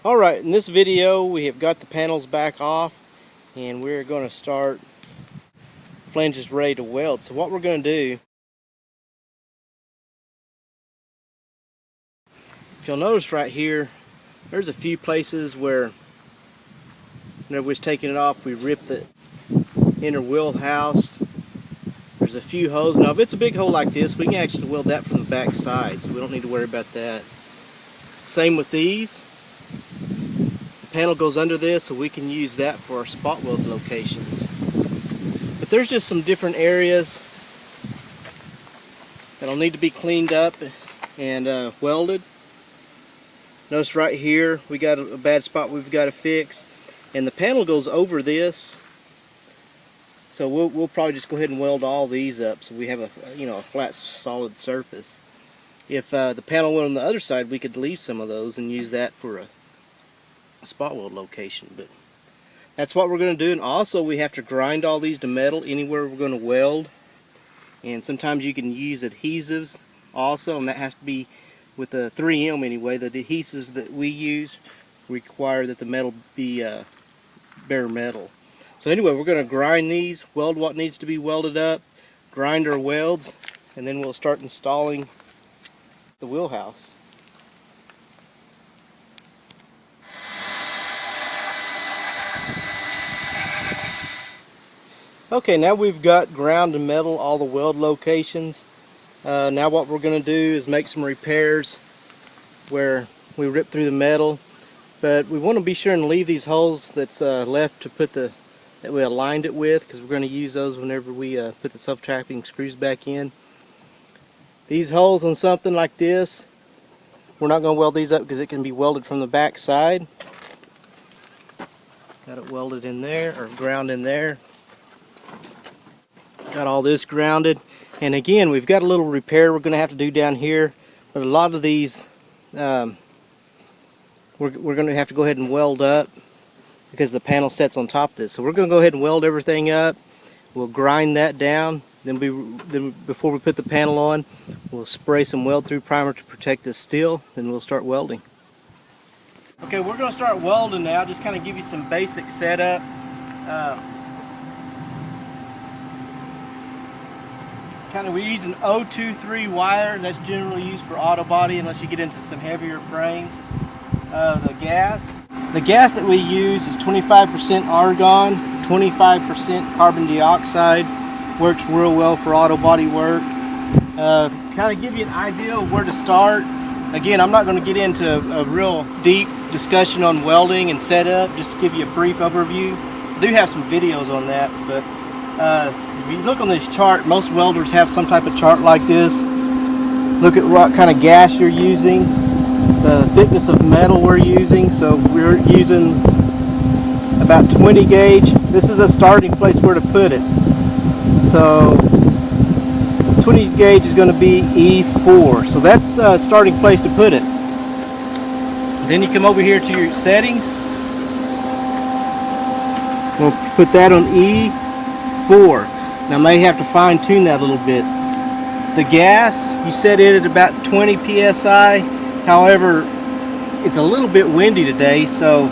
Alright, in this video we have got the panels back off and we're going to start flanges ready to weld. So what we're going to do, if you'll notice right here, there's a few places where whenever we was taking it off we ripped the inner wheelhouse. There's a few holes. Now if it's a big hole like this, we can actually weld that from the back side, so we don't need to worry about that. Same with these. Panel goes under this, so we can use that for our spot weld locations. But there's just some different areas that'll need to be cleaned up and welded. Notice right here we got a bad spot we've got to fix, and the panel goes over this, so we'll probably just go ahead and weld all these up so we have a a flat solid surface. If the panel went on the other side, we could leave some of those and use that for a spot weld location. But that's what we're going to do. And also we have to grind all these to metal anywhere we're going to weld, and sometimes you can use adhesives also, and that has to be with the 3M anyway. The adhesives that we use require that the metal be bare metal. So anyway, we're going to grind these, weld what needs to be welded up, grind our welds, and then we'll start installing the wheelhouse. Okay, now we've got ground and metal all the weld locations. Now what we're going to do is make some repairs where we rip through the metal, but we want to be sure and leave these holes that's left to put that we aligned it with, because we're going to use those whenever we put the self-tapping screws back in. These holes on something like this, we're not going to weld these up because it can be welded from the back side. Got it welded in there, or ground in there. Got all this grounded, and again we've got a little repair we're going to have to do down here, but a lot of these we're going to have to go ahead and weld up because the panel sets on top of this. So we're going to go ahead and weld everything up. We'll grind that down, then before we put the panel on, we'll spray some weld through primer to protect this steel, then we'll start welding. Okay, we're going to start welding now. Just kind of give you some basic setup. We're using 023 wire. That's generally used for auto body unless you get into some heavier frames. The gas that we use is 25% argon, 25% carbon dioxide. Works real well for auto body work. Kind of give you an idea of where to start. Again, I'm not going to get into a real deep discussion on welding and setup, just to give you a brief overview. I do have some videos on that, but if you look on this chart, most welders have some type of chart like this. Look at what kind of gas you're using, the thickness of metal we're using. So we're using about 20 gauge. This is a starting place where to put it. So 20 gauge is going to be E4. So that's a starting place to put it. Then you come over here to your settings. We'll put that on E4. Now I may have to fine tune that a little bit. The gas, you set it at about 20 psi. However, it's a little bit windy today, so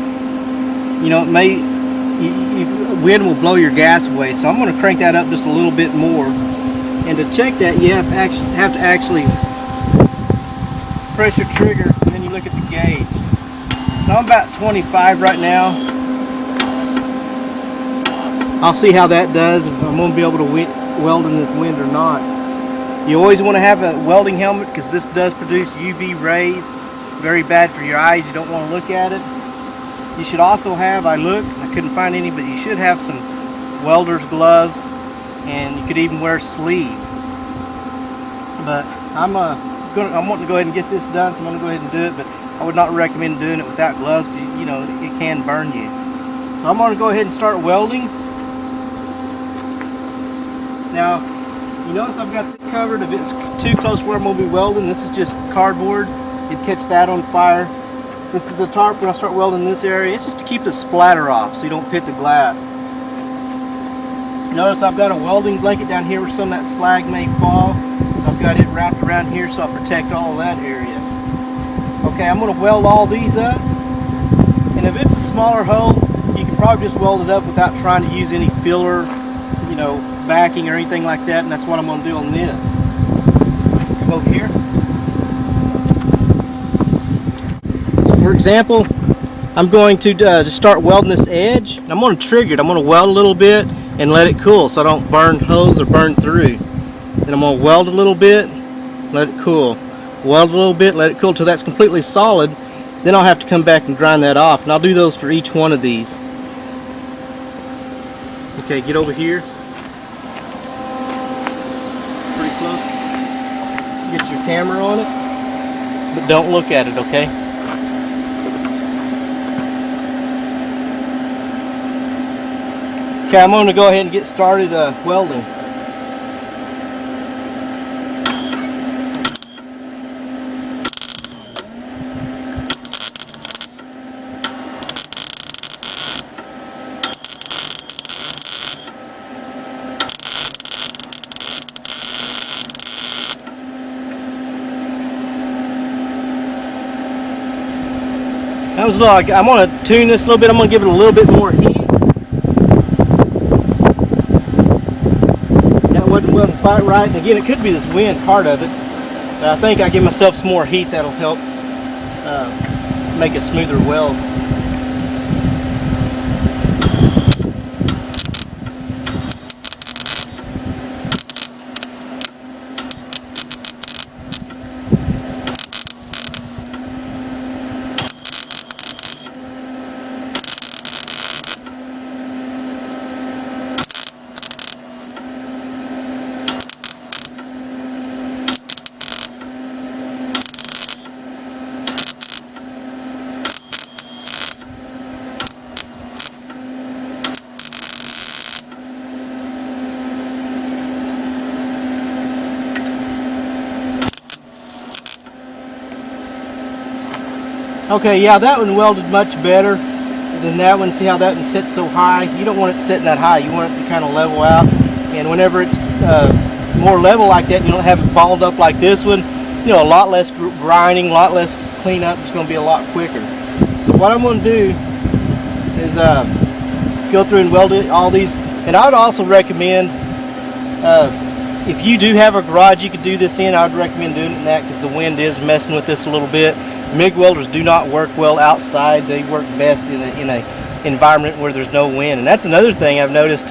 wind will blow your gas away. So I'm going to crank that up just a little bit more. And to check that, you have to actually press your trigger, and then you look at the gauge. So I'm about 25 right now. I'll see how that does, if I'm going to be able to weld in this wind or not. You always want to have a welding helmet because this does produce UV rays. Very bad for your eyes. You don't want to look at it. You should also have, I looked, I couldn't find any, but you should have some welder's gloves, and you could even wear sleeves. But I'm wanting to go ahead and get this done, so I'm going to go ahead and do it, but I would not recommend doing it without gloves because it can burn you. So I'm going to go ahead and start welding. Now, you notice I've got this covered. If it's too close where I'm going to be welding, this is just cardboard. You'd catch that on fire. This is a tarp when I start welding this area. It's just to keep the splatter off so you don't pit the glass. Notice I've got a welding blanket down here where some of that slag may fall. I've got it wrapped around here so I'll protect all of that area. Okay, I'm going to weld all these up. And if it's a smaller hole, you can probably just weld it up without trying to use any filler, you know, backing or anything like that, and that's what I'm going to do on this. Come over here. So for example, I'm going to just start welding this edge, and I'm going to trigger it. I'm going to weld a little bit and let it cool so I don't burn holes or burn through. Then I'm going to weld a little bit, let it cool. Weld a little bit, let it cool till that's completely solid. Then I'll have to come back and grind that off, and I'll do those for each one of these. Okay, get over here. Pretty close. Get your camera on it, but don't look at it, okay? Okay, I'm going to go ahead and get started welding. That was like, I'm going to tune this a little bit. I'm going to give it a little bit more heat. That wasn't quite right. And again, it could be this wind part of it, but I think I give myself some more heat that'll help make a smoother weld. Okay, yeah, that one welded much better than that one. See how that one sits so high? You don't want it sitting that high. You want it to kind of level out. And whenever it's more level like that, you don't have it balled up like this one. You know, a lot less grinding, a lot less cleanup. It's going to be a lot quicker. So what I'm going to do is go through and weld all these. And I would also recommend, if you do have a garage you could do this in, I would recommend doing it in that because the wind is messing with this a little bit. MIG welders do not work well outside. They work best in a environment where there's no wind. And that's another thing I've noticed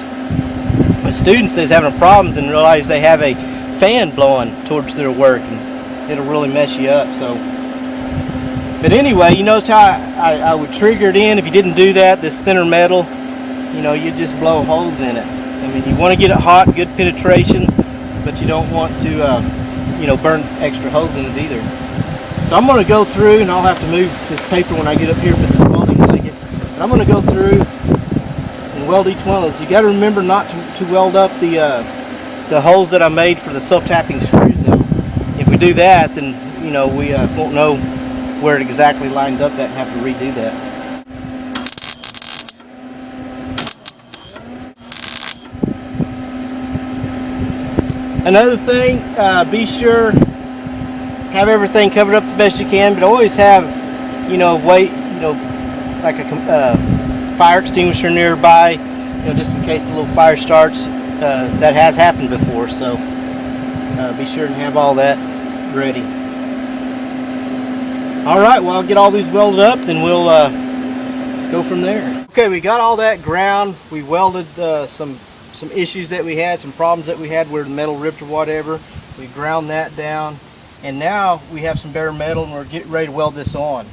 with students that's having problems and realize they have a fan blowing towards their work, and it'll really mess you up. So, but anyway, you notice how I would trigger it in. If you didn't do that, this thinner metal, you know, you just blow holes in it. I mean, you want to get it hot, good penetration, but you don't want to, you know, burn extra holes in it either. So I'm going to go through, and I'll have to move this paper when I get up here for the welding blanket. But I'm going to go through and weld each one of those. You got to remember not to weld up the holes that I made for the self-tapping screws though. If we do that, then you know we won't know where it exactly lined up at and have to redo that. Another thing, be sure have everything covered up the best you can, but always have, you know, like a fire extinguisher nearby, you know, just in case the little fire starts. That has happened before, so be sure and have all that ready. All right, well, I'll get all these welded up, then we'll go from there. Okay, we got all that ground. We welded some issues that we had, some problems that we had where the metal ripped or whatever. We ground that down. And now we have some bare metal and we're getting ready to weld this on.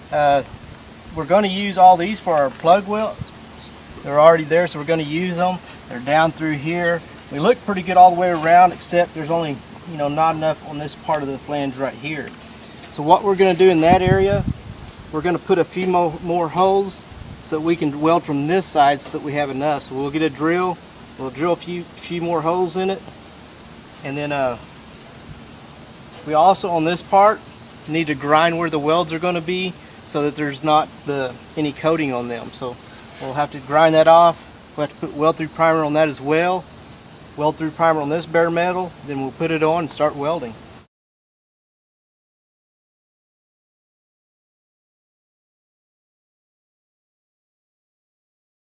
We're going to use all these for our plug welds. They're already there, so we're going to use them. They're down through here. We look pretty good all the way around, except there's only, you know, not enough on this part of the flange right here. So what we're going to do in that area, we're going to put a few more holes so that we can weld from this side so that we have enough. So we'll get a drill. We'll drill a few more holes in it, and then we also, on this part, need to grind where the welds are going to be so that there's not any coating on them. So we'll have to grind that off. We'll have to put weld through primer on that as well. Weld through primer on this bare metal, then we'll put it on and start welding.